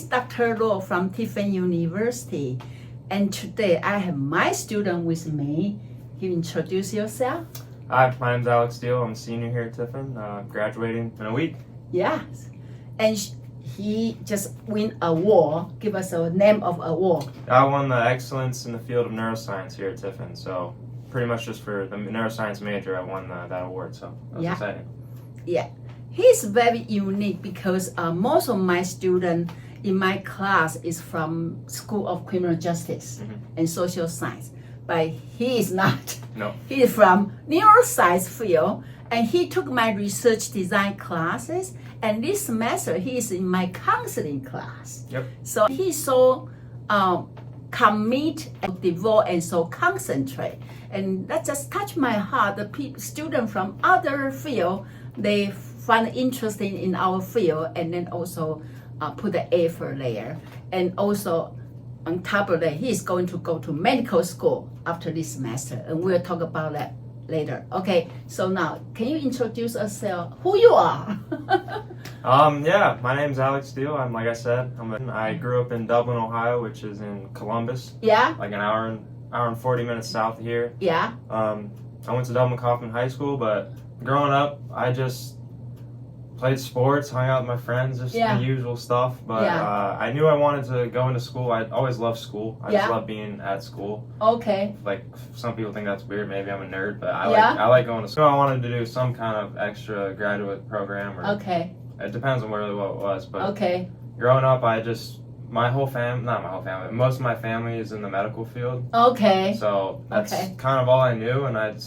Dr. Law from Tiffin University, and today I have my student with me. Can you introduce yourself? Hi, my name's Alex Diehl. I'm a senior here at Tiffin, graduating in a week. Yes, and he just win an award. Give us a name of award. I won the excellence in the field of neuroscience here at Tiffin, so pretty much just for the neuroscience major, I won that award, so that's exciting. Yeah, he's very unique because most of my students in my class is from School of Criminal Justice and Social Science, but he is not. No. He is from neuroscience field, and he took my research design classes, and this semester he is in my counseling class. Yep. So he's so commit and devote and so concentrate, and that just touched my heart. The students from other field, they find interesting in our field, and then also put the effort there. And also on top of that, he is going to go to medical school after this semester, and we'll talk about that later. Okay, so now can you introduce yourself, who you are? Yeah, my name's Alex Diehl. Like I said, I grew up in Dublin, Ohio, which is in Columbus. Yeah. Like an hour and 40 minutes south of here. Yeah. I went to Dublin Kaufman High School, but growing up, I just played sports, hung out with my friends, just the usual stuff. But I knew I wanted to go into school. I always loved school. I just love being at school. Okay. Like some people think that's weird. Maybe I'm a nerd, but I like going to school. I wanted to do some kind of extra graduate program. Or, it depends on really what it was. But growing up, my whole family, not my whole family, most of my family is in the medical field. Okay. So that's kind of all I knew, and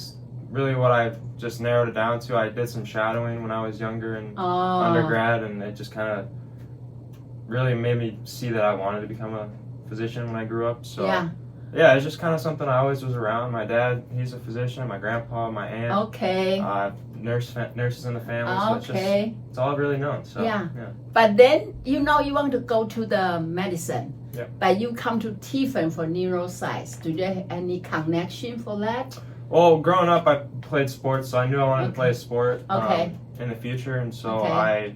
really what I just narrowed it down to. I did some shadowing when I was younger in undergrad, and it just kind of really made me see that I wanted to become a physician when I grew up. So yeah, it's just kind of something I always was around. My dad, he's a physician. My grandpa, my aunt, nurses in the family. So it's all I've really known. So yeah. But then you want to go to the medicine. Yeah. But you come to Tiffin for neuroscience. Do you have any connection for that? Well, growing up, I played sports, so I knew I wanted to play a sport in the future, and so I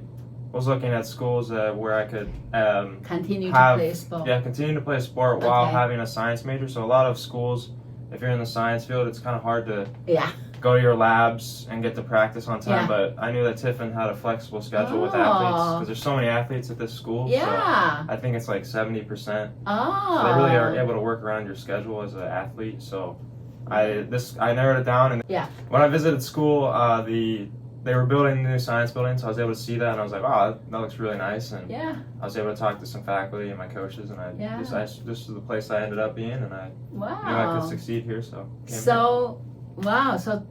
was looking at schools where I could continue to play sport. Yeah, continue to play sport while having a science major. So a lot of schools, if you're in the science field, it's kind of hard to go to your labs and get to practice on time. But I knew that Tiffin had a flexible schedule with athletes because there's so many athletes at this school. Yeah. So I think it's like 70%. So they really are able to work around your schedule as an athlete. So I narrowed it down, and when I visited school, they were building the new science building, so I was able to see that, and I was like, wow, that looks really nice, and I was able to talk to some faculty and my coaches, and this is the place I ended up being, and I knew I could succeed here, so so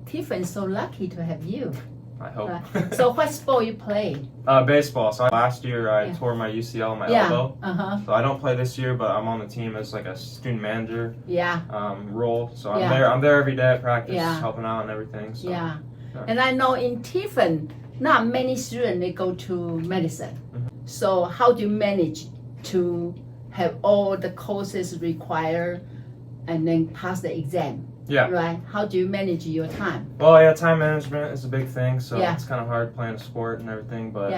Tiffin is so lucky to have you. I hope. So what sport you play? Baseball. So last year I tore my UCL on my elbow. So I don't play this year, but I'm on the team as like a student manager role. So I'm there every day at practice, helping out and everything. So, and I know in Tiffin, not many students they go to medicine. So how do you manage to have all the courses required and then pass the exam? Yeah. Right. How do you manage your time? Well, time management is a big thing, so it's kind of hard playing a sport and everything. But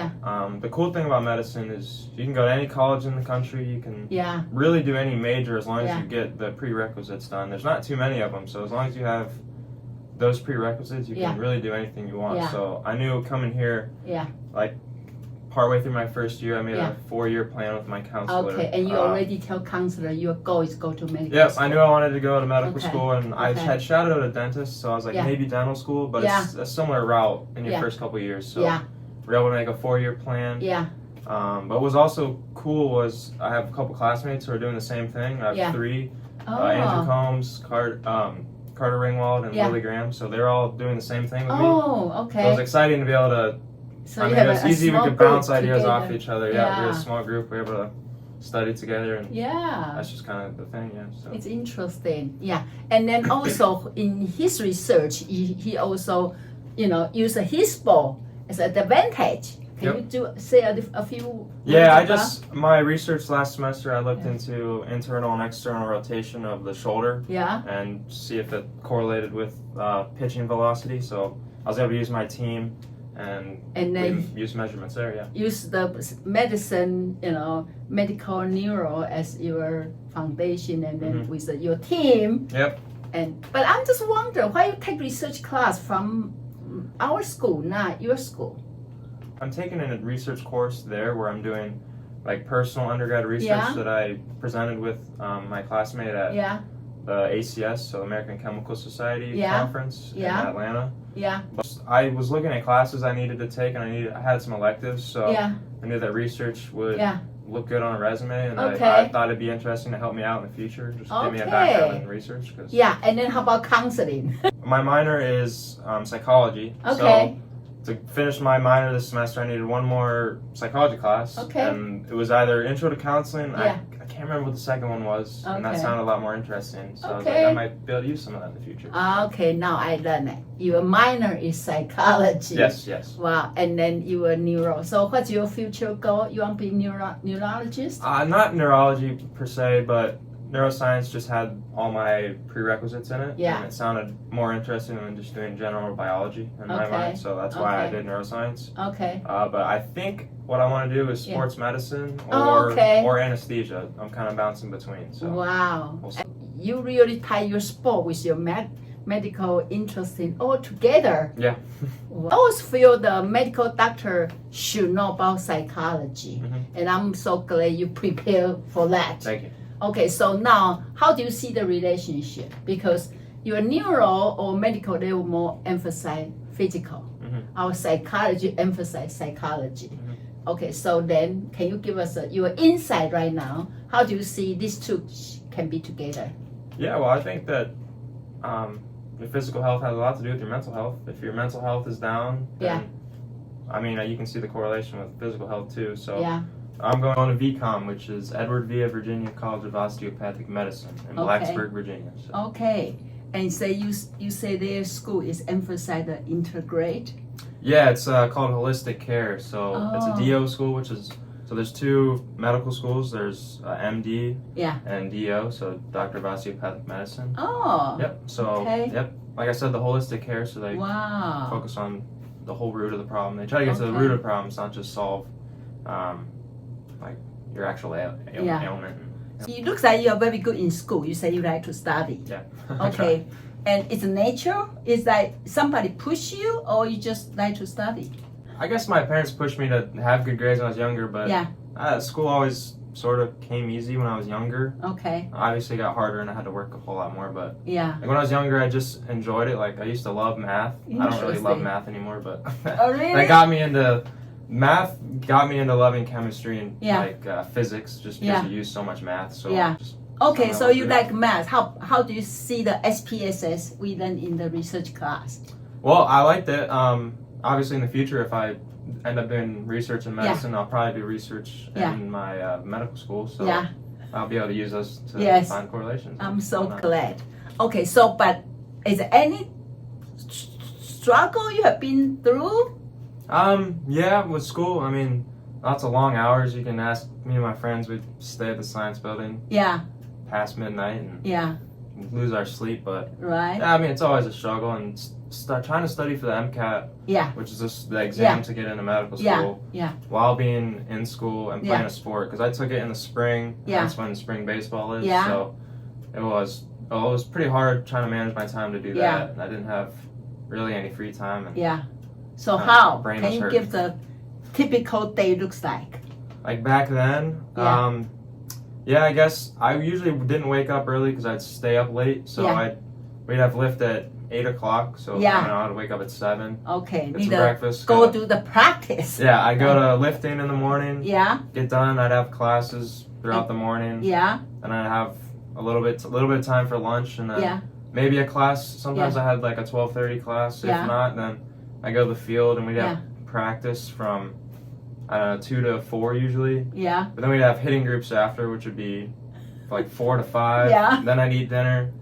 the cool thing about medicine is you can go to any college in the country. You can really do any major as long as you get the prerequisites done. There's not too many of them, so as long as you have those prerequisites, you can really do anything you want. So I knew coming here, like partway through my first year, I made a 4-year plan with my counselor. Okay, and you already tell counselor your goal is go to medical school. Yes, I knew I wanted to go to medical school, and I had shadowed a dentist, so I was like, maybe dental school, but it's a similar route in your first couple of years. So we're able to make a 4-year plan. But what was also cool was I have a couple classmates who are doing the same thing. I have 3, Andrew Combs, Carter Ringwald, and Lily Graham, so they're all doing the same thing with me. So it was exciting to be able to. So it was easy. We could bounce ideas off each other. We're a small group. We're able to study together, and that's just kind of the thing. So it's interesting. And then also in his research, he also, used his sport as an advantage. Can you say a few? My research last semester, I looked into internal and external rotation of the shoulder. And see if it correlated with pitching velocity. So I was able to use my team and then we use measurements there. Yeah. Use the medicine, medical neuro as your foundation, and then with your team. Yep. But I'm just wondering why you take research class from our school, not your school. I'm taking a research course there where I'm doing like personal undergrad research that I presented with my classmate at the ACS, so American Chemical Society conference in Atlanta. Yeah. But I was looking at classes I needed to take, and I had some electives, so I knew that research would look good on a resume, and I thought it'd be interesting to help me out in the future, just give me a background in research. And then how about counseling? My minor is psychology. Okay. So to finish my minor this semester, I needed one more psychology class. Okay. And it was either intro to counseling. I can't remember what the second one was, and that sounded a lot more interesting. So I was like, I might be able to use some of that in the future. Okay, now I learn it. Your minor is psychology. Yes. Wow, and then you were neuro. So what's your future goal? You want to be neurologist? Not neurology per se, but neuroscience just had all my prerequisites in it. And it sounded more interesting than just doing general biology in my mind. So that's why I did neuroscience. Okay. But I think what I want to do is sports medicine or anesthesia. I'm kind of bouncing between. So wow. You really tie your sport with your medical interest in all together. Yeah. I always feel the medical doctor should know about psychology. And I'm so glad you prepared for that. Thank you. Okay, so now how do you see the relationship? Because your neuro or medical, they will more emphasize physical. Our psychology emphasize psychology. Okay, so then can you give us your insight right now? How do you see these two can be together? Yeah, well, I think that your physical health has a lot to do with your mental health. If your mental health is down, then, I mean, you can see the correlation with physical health too. So I'm going on to VCOM, which is Edward Via Virginia College of Osteopathic Medicine in Blacksburg, Virginia. So. Okay, and say you say their school is emphasize the integrate. Yeah, it's called holistic care. So it's a DO school, which is so there's two medical schools. There's MD and DO, so Doctor of Osteopathic Medicine. Yep. So like I said, the holistic care. So they focus on the whole root of the problem. They try to get to the root of the problem. It's not just solve like your actual ailment. It looks like you are very good in school. You say you like to study. Yeah. Okay. And it's nature? Is that somebody push you or you just like to study? I guess my parents pushed me to have good grades when I was younger, but school always sort of came easy when I was younger. Okay. Obviously it got harder and I had to work a whole lot more, but like when I was younger I just enjoyed it. Like I used to love math. I don't really love math anymore, but really? that got me into math, got me into loving chemistry and like physics just because you use so much math. So okay, so you like math. How do you see the SPSS we learned in the research class? Well, I liked it. Obviously in the future if I end up doing research in medicine, I'll probably do research in my medical school. So I'll be able to use those to find correlations. I'm so glad. Okay, so but is there any struggle you have been through? Yeah, with school, I mean, lots of long hours. You can ask me and my friends. We'd stay at the science building. Past midnight and lose our sleep, but I mean, it's always a struggle and trying to study for the MCAT, which is just the exam to get into medical school, while being in school and playing a sport, because I took it in the spring. That's when spring baseball is. So it was pretty hard trying to manage my time to do that. And I didn't have really any free time. And, so how can you give the typical day looks like? Like back then, I guess I usually didn't wake up early because I'd stay up late. So we'd have lift at 8 o'clock. So I'd wake up at 7. Okay, get some breakfast. Go do the practice. Yeah, I'd go to lifting in the morning. Get done. I'd have classes throughout the morning. And I'd have a little bit of time for lunch, and then maybe a class. Sometimes I had like a 12:30 class. If not, then I go to the field and we'd have practice from 2 to 4 usually. But then we'd have hitting groups after, which would be like 4 to 5. Then I'd eat dinner.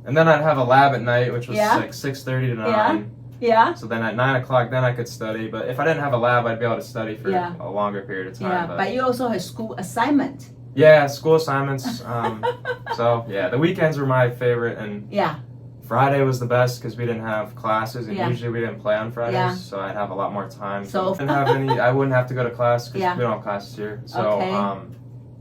And then I'd have a lab at night, which was like 6:30 to 9. So then at 9 o'clock, then I could study. But if I didn't have a lab, I'd be able to study for a longer period of time. But you also have school assignment. Yeah, school assignments. So the weekends were my favorite, and Friday was the best because we didn't have classes, and Yeah. usually we didn't play on Fridays, Yeah. so I'd have a lot more time. So- I wouldn't have to go to class because Yeah. we don't have classes here. So Okay.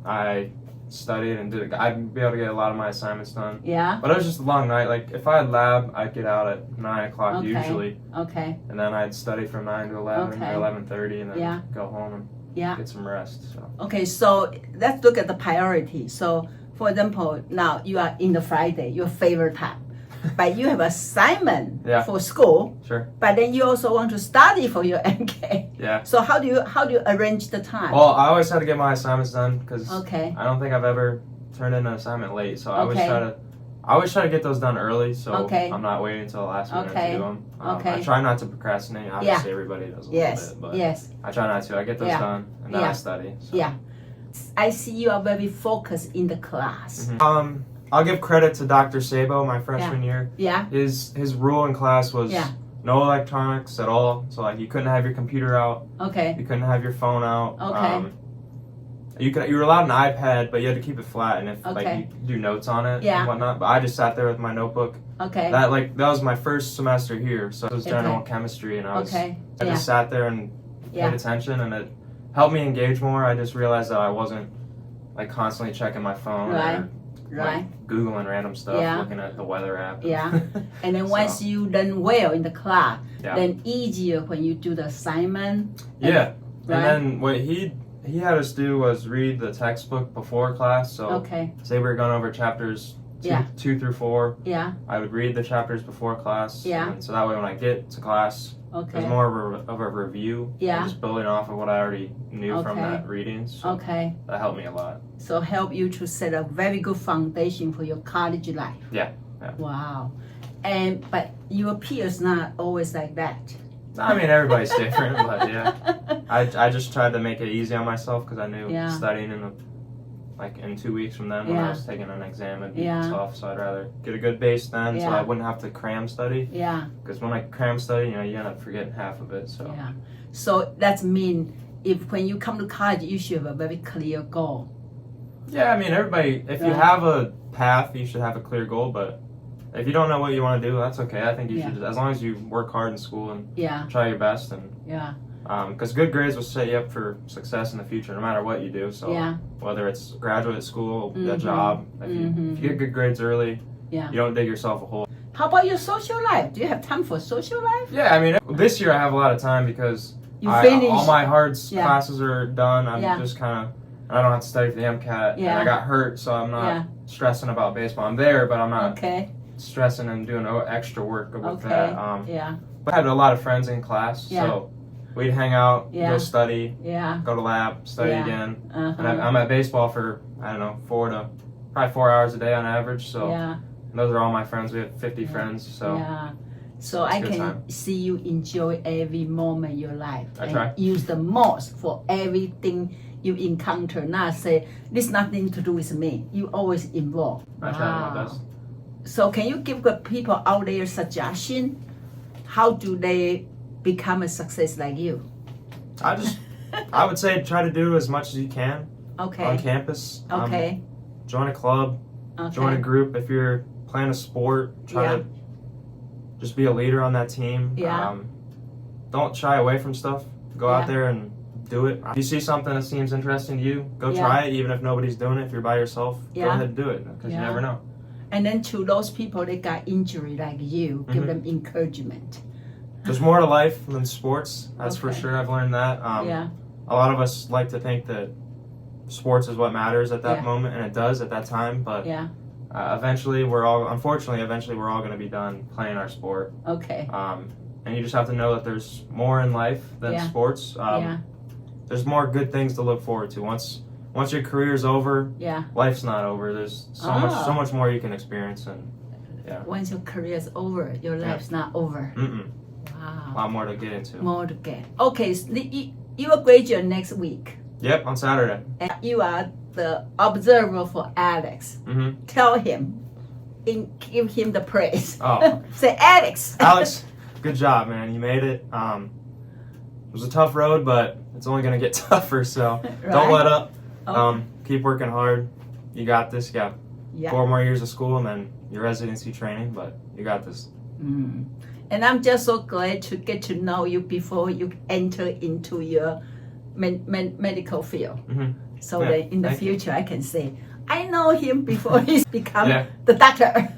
I studied and I'd be able to get a lot of my assignments done. Yeah. But it was just a long night. Like if I had lab, I'd get out at 9 o'clock Okay. usually, Okay. and then I'd study from 9 to 11 Okay. or 11:30, and then Yeah. go home and Yeah. get some rest. So Okay, so let's look at the priority. So, for example, now you are in the Friday, your favorite time, but you have assignment Yeah. for school, sure, but then you also want to study for your MK. yeah. So how do you arrange the time? Well, I always had to get my assignments done because Okay. I don't think I've ever turned in an assignment late. So I Okay. always try to get those done early, so Okay. I'm not waiting until the last minute Okay. to do them. Okay. I try not to procrastinate. Obviously, everybody does a Yes. little bit, but Yes. I try not to. I get those Yeah. done and then Yeah. I study. So. Yeah. I see you are very focused in the class. Mhm. I'll give credit to Dr. Sabo my freshman year. Yeah. His rule in class was Yeah. no electronics at all. So like you couldn't have your computer out, Okay. you couldn't have your phone out. Okay. You were allowed an iPad, but you had to keep it flat, and if like Okay. you do notes on it Yeah. and whatnot. But I just sat there with my notebook. Okay. That was my first semester here, so it was general Okay. chemistry, and I Okay. just Yeah. sat there and Yeah. paid attention, and it helped me engage more. I just realized that I wasn't like constantly checking my phone Right. or Right. like Googling random stuff, Yeah. looking at the weather app. Yeah. And then So, once you learn well in the class, Yeah. then easier when you do the assignment. yeah, Right. and then what he had us do was read the textbook before class. So Okay. say we were going over chapters Yeah. 2 through 4. Yeah. I would read the chapters before class. Yeah. And so that way when I get to class, Okay. it's more of a review. Yeah. And just building off of what I already knew from Okay. that reading. So Okay. that helped me a lot. So help you to set a very good foundation for your college life. Yeah. Yeah. Wow. But your peers not always like that. I mean, everybody's different, but yeah. I just tried to make it easy on myself because I knew Yeah. studying in 2 weeks from then when Yeah. I was taking an exam it'd be Yeah. tough. So I'd rather get a good base then so Yeah. I wouldn't have to cram study. Yeah. Because when I cram study, you end up forgetting half of it. So Yeah. So that means if when you come to college, you should have a very clear goal. yeah, I mean, everybody, if you Right. have a path, you should have a clear goal. But if you don't know what you want to do, that's okay. I think you Yeah. should, as long as you work hard in school and Yeah. try your best, and Yeah. because good grades will set you up for success in the future, no matter what you do. So Yeah. whether it's graduate school, a Mhm. job, if you get good grades early, Yeah. you don't dig yourself a hole. How about your social life? Do you have time for social life? Yeah, I mean, this year I have a lot of time because You finish. all my hard Yeah. classes are done. I'm Yeah. just kind of, I don't have to study for the MCAT. Yeah. And I got hurt, so I'm not Yeah. stressing about baseball. I'm there, but I'm not Okay. stressing and doing extra work with Okay. that. Yeah. I had a lot of friends in class, Yeah. so we'd hang out, Yeah. go study, Yeah. go to lab, study Yeah. again. Uh-huh. And I'm at baseball for, I don't know, 4 hours a day on average. So Yeah. those are all my friends. We have 50 friends, so Yeah. So It's I a good can time. see you enjoy every moment of your life. I and try. Use the most for everything you encounter. Not say, this nothing to do with me. You always involved. I try my best. So can you give the people out there suggestion? How do they become a success like you? I would say try to do as much as you can on Okay. campus. Okay. Join a club, join a Okay. group. If you're playing a sport, try Yeah. to just be a leader on that team. Yeah. Don't shy away from stuff. Go Yeah. out there and do it. If you see something that seems interesting to you, go Yeah. try it. Even if nobody's doing it, if you're by yourself, go Yeah. ahead and do it because Yeah. you never know. And then to those people that got injury like you, give Mhm. them encouragement. There's more to life than sports. That's for Okay. sure. I've learned that. Yeah. A lot of us like to think that sports is what matters at that Yeah. moment, and it does at that time. But Yeah. eventually, unfortunately, we're all going to be done playing our sport. Okay. And you just have to know that there's more in life than Yeah. sports. Yeah. There's more good things to look forward to. Once your career's over, Yeah. life's not over. There's so much more you can experience, and Once your career is over, your life's not over. a Wow. lot more to get into. More to get. Okay, so you will graduate next week. Yep, on Saturday. And you are the observer for Alex. Mm-hmm. Tell him, give him the praise. Oh. Say, Alex. Alex, good job, man. You made it. It was a tough road, but it's only going to get tougher, so don't Right. let up. Oh. Keep working hard. You got this. You got 4 more years of school and then your residency training, but you got this. And I'm just so glad to get to know you before you enter into your medical field. So that in the future I can say, I know him before he's become the doctor.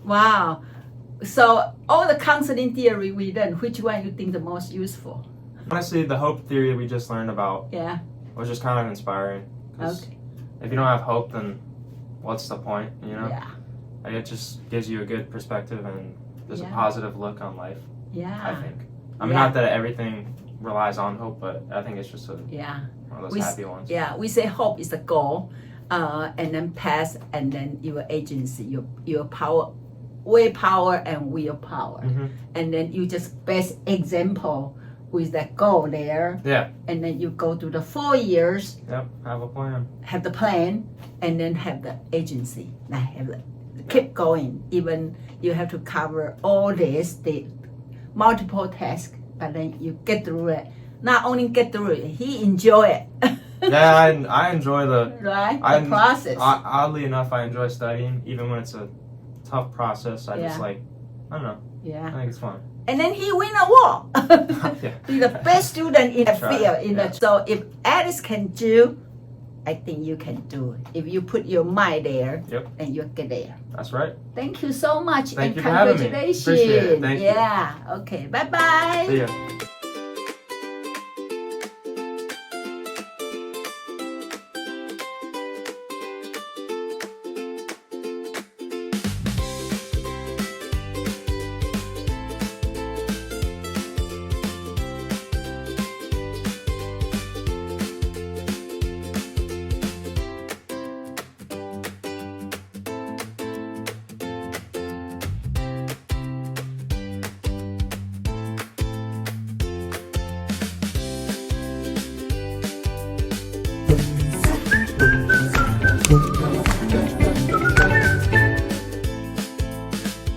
Wow. So all the counseling theory we learned, which one you think the most useful? Honestly, the hope theory we just learned about was just kind of inspiring. Okay. If you don't have hope, then what's the point, you know? Yeah. Like, it just gives you a good perspective and there's a positive look on life, I think. I mean, not that everything relies on hope, but I think it's just one of those happy ones. Yeah, we say hope is the goal, and then path, and then your agency, your power, willpower and willpower. And then you just best example with that goal there. Yeah. And then you go through the 4 years. Yep, have a plan. Have the plan, and then have the agency. Keep going. Even you have to cover all this, the multiple tasks, but then you get through it. Not only get through it, he enjoy it. I enjoy the process. Oddly enough, I enjoy studying, even when it's a tough process. I just I don't know. I think it's fun. And then he win an award. He's the best student in the field. So if Alex can do, I think you can do it. If you put your mind there, and you'll get there. That's right. Thank you so much. Thank and you for having me. Congratulations. Appreciate it. Thank you. Okay. Bye-bye. See ya.